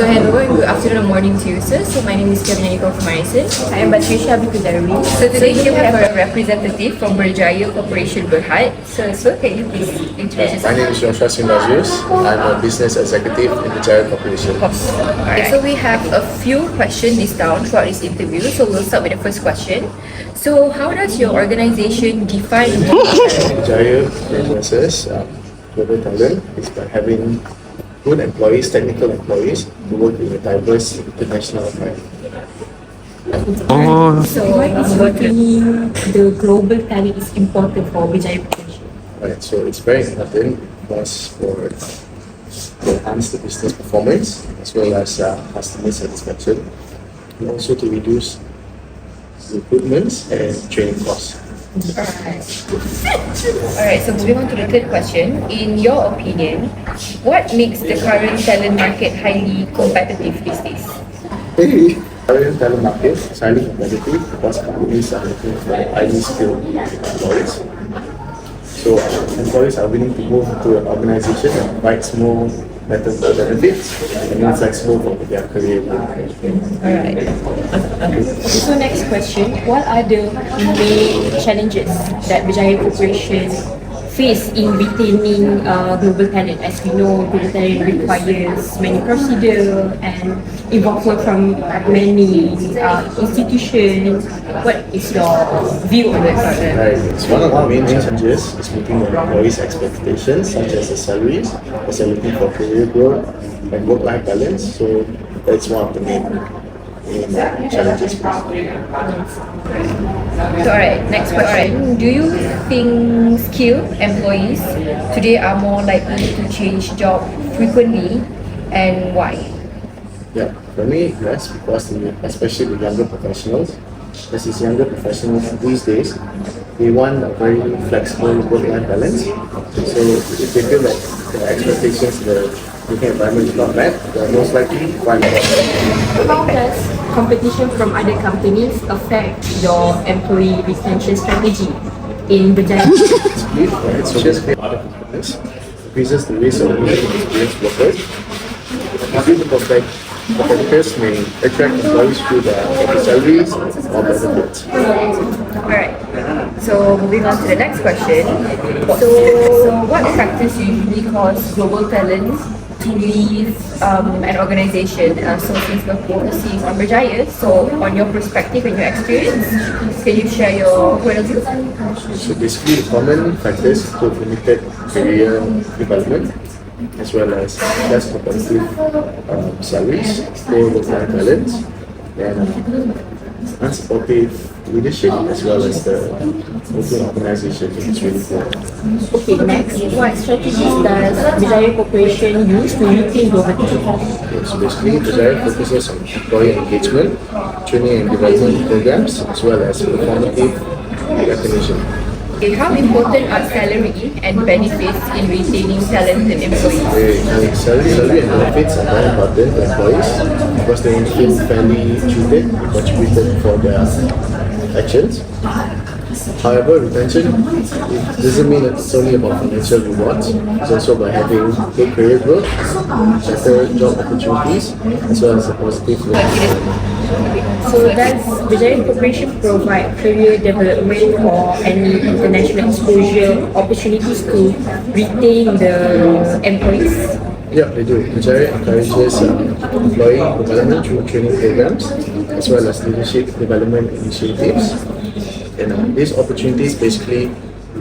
So hello and good afternoon or morning to you, sir. So my name is Kevin from Marison. I am Patricia Bikudarwi. So today we have a representative from BHR Corporation Berhad. So sir, can you please introduce yourself? My name is Joshua Sindazius. I'm a business executive in the BHR Corporation. Alright, so we have a few questions listed down throughout this interview. So we'll start with the first question. So how does your organization define BHR addresses global talent is by having good employees, technical employees, who work in a diverse international environment. So why is working the global talent is important for BHR Corporation? Right, so it's very important for us to enhance the business performance as well as customer satisfaction, and also to reduce recruitments and training costs. Alright, so moving on to the third question. In your opinion, what makes the current talent market highly competitive these days? The current talent market is highly competitive because companies are looking for highly skilled employees. So employees are willing to move to an organization that provides more better benefits and more flexible for their career. Alright. So next question, what are the main challenges that BHR Corporation face in retaining global talent? As we know, global talent requires many procedures and involvement from many institutions. What is your view on this? Right. So one of the main challenges is meeting the employees' expectations, such as the salaries, as they're looking for career growth and work-life balance. So that's one of the main challenges. So alright, next question. Do you think skilled employees today are more likely to change job frequently, and why? Yeah, for me, yes, because especially the younger professionals, as these younger professionals these days, they want a very flexible work-life balance. So if they feel that the expectations in the working environment is not met, they are most likely to find a job. How does competition from other companies affect your employee retention strategy in BHR? So just other companies increases the risk of losing experienced workers. Due to prospect, competitors may attract employees through their salaries or benefits. Alright, so moving on to the next question. So what factors usually cause global talent to leave an organization? So since we're focusing on BHR, so on your perspective and your experience, can you share your point of view? So basically the common factors include limited career development, as well as less competitive salaries, poor work-life balance, and unsupportive leadership, as well as the open organization is really poor. Okay, next, what strategies does BHR Corporation use to retain global talent? Okay, so basically BHR focuses on employee engagement, training and development programs, as well as performative recognition. Okay, how important are salary and benefits in retaining talented employees? Salary and benefits are very important to employees because they will feel fairly treated and contributed for their actions. However, retention, it doesn't mean it's only about financial rewards. It's also by having good career growth, better job opportunities, as well as a positive learning. So does BHR Corporation provide career development or any international exposure opportunities to retain the employees? Yeah, they do. BHR encourages employee development through training programs, as well as leadership development initiatives. And these opportunities basically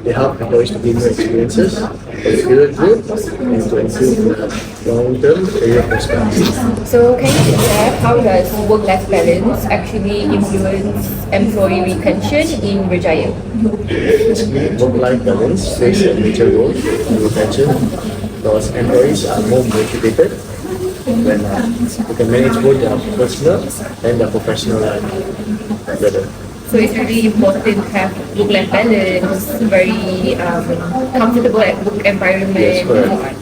they help employees to gain new experiences, career growth, and to improve long-term career prospects. So can you share how does work-life balance actually influence employee retention in BHR? Basically, work-life balance plays a major role in retention because employees are more motivated when they can manage both their personal and their professional life together. So it's really important to have work-life balance, very comfortable at work environment. Yes, correct.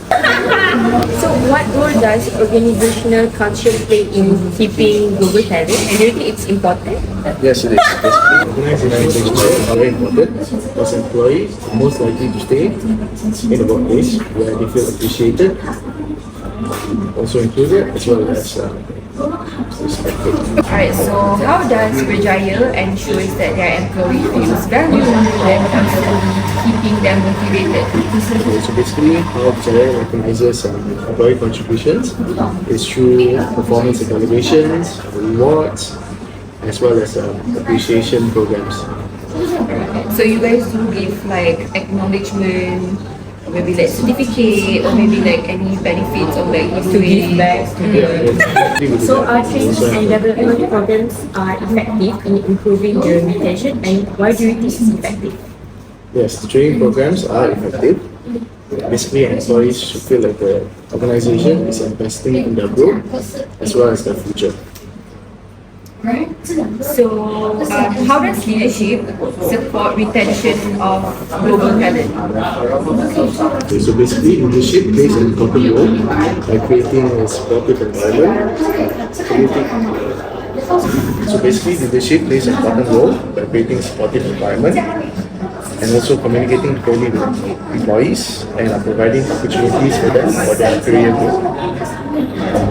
So what role does organizational culture play in keeping global talent? And do you think it's important? Yes, it is. Basically, organizational culture is very important because employees are most likely to stay in a workplace where they feel appreciated also included, as well as respected. Alright, so how does Berjaya ensures that their employee feels valued and constantly keeping them motivated? Okay, so basically, how BHR recognizes employee contributions is through performance evaluations, rewards, as well as appreciation programs. So you guys do give like acknowledgement, or maybe like certificate, or maybe like any benefits or like to give back. So our training and development programs are effective in improving the retention, and why do you think it's effective? Yes, the training programs are effective. Basically, employees should feel like the organization is investing in their growth as well as their future. Right. So, how does leadership support retention of global talent? Okay, so basically, leadership plays an important role by creating a supportive environment. So basically, leadership plays an important role by creating a supportive environment and also communicating clearly with employees and providing opportunities for them for their career growth.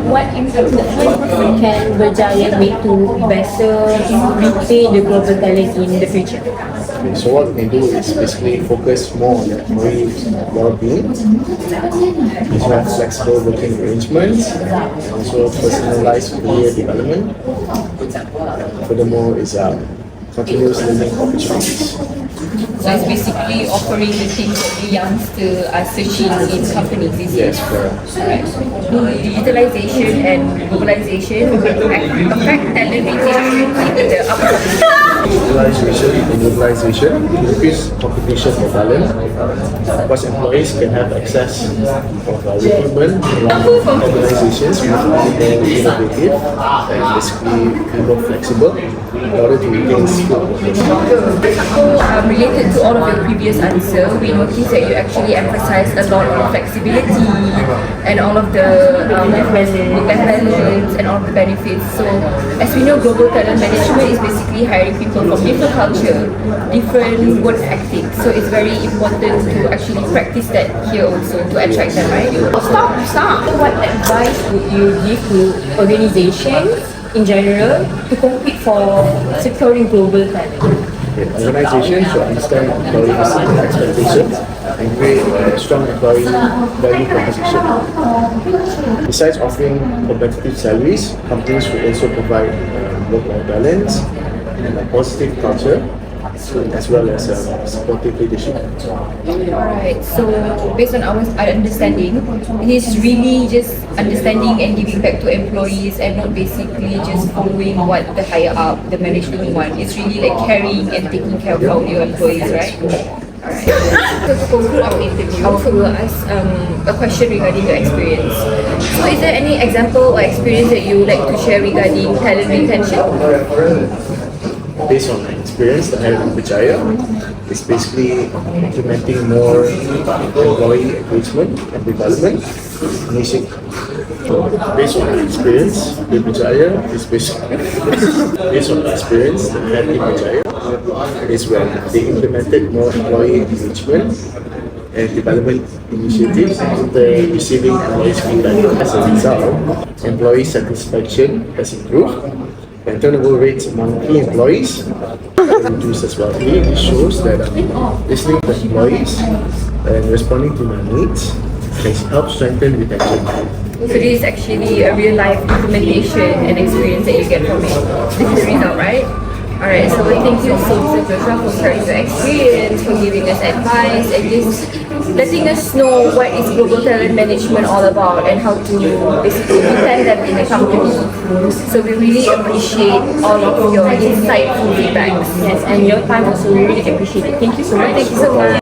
What improvements can Berjaya make to better retain the global talent in the future? Okay, so what we can do is basically focus more on the employee well-being, as well as flexible working arrangements, and also personalized career development. Furthermore, is continuous learning opportunities. So it's basically offering the things that the youngsters are searching in companies, is it? Yes, correct. Right. Do digitalization and globalization affect talent retention in the upcoming? Digitalization and globalization increase competition for talent because employees can have access of recruitment along organizations with more innovative and basically be more flexible in order to retain skilled workers. So, related to all of your previous answer, we noticed that you actually emphasize a lot on flexibility and all of the balance and all of the benefits. So, as we know, global talent management is basically hiring people from different culture, different work ethics. So, it's very important to actually practice that here also to attract them, right? Stop. What advice would you give to organizations in general to compete for securing global talent? Organizations should understand employees' expectations and create a strong employee value proposition. Besides offering competitive salaries, companies should also provide work-life balance and a positive culture, as well as supportive leadership. Alright, so based on our understanding, it is really just understanding and giving back to employees and not basically just following what the higher up, the management want. It's really like caring and taking care of all your employees, right? Alright. So to conclude our interview, so we'll ask a question regarding your experience. So is there any example or experience that you would like to share regarding talent retention? Based on my experience that I had in BHR, it's basically implementing more employee engagement and development initiatives. Based on my experience with BHR, it's basically based on my experience that I had in BHR, is when they implemented more employee engagement and development initiatives after receiving employees' feedback. As a result, employee satisfaction has improved and turnover rates among key employees reduced as well. It shows that listening to employees and responding to their needs can help strengthen retention. So this is actually a real life implementation and experience that you get from it. This is the result, right? Alright, so thank you so Mr. Joshua for sharing your experience, for giving us advice and just letting us know what is global talent management all about and how to basically retain them in the company. So we really appreciate all of your insightful feedbacks. Yes, and your time also, we really appreciate it. Thank you so much. Thank you so much.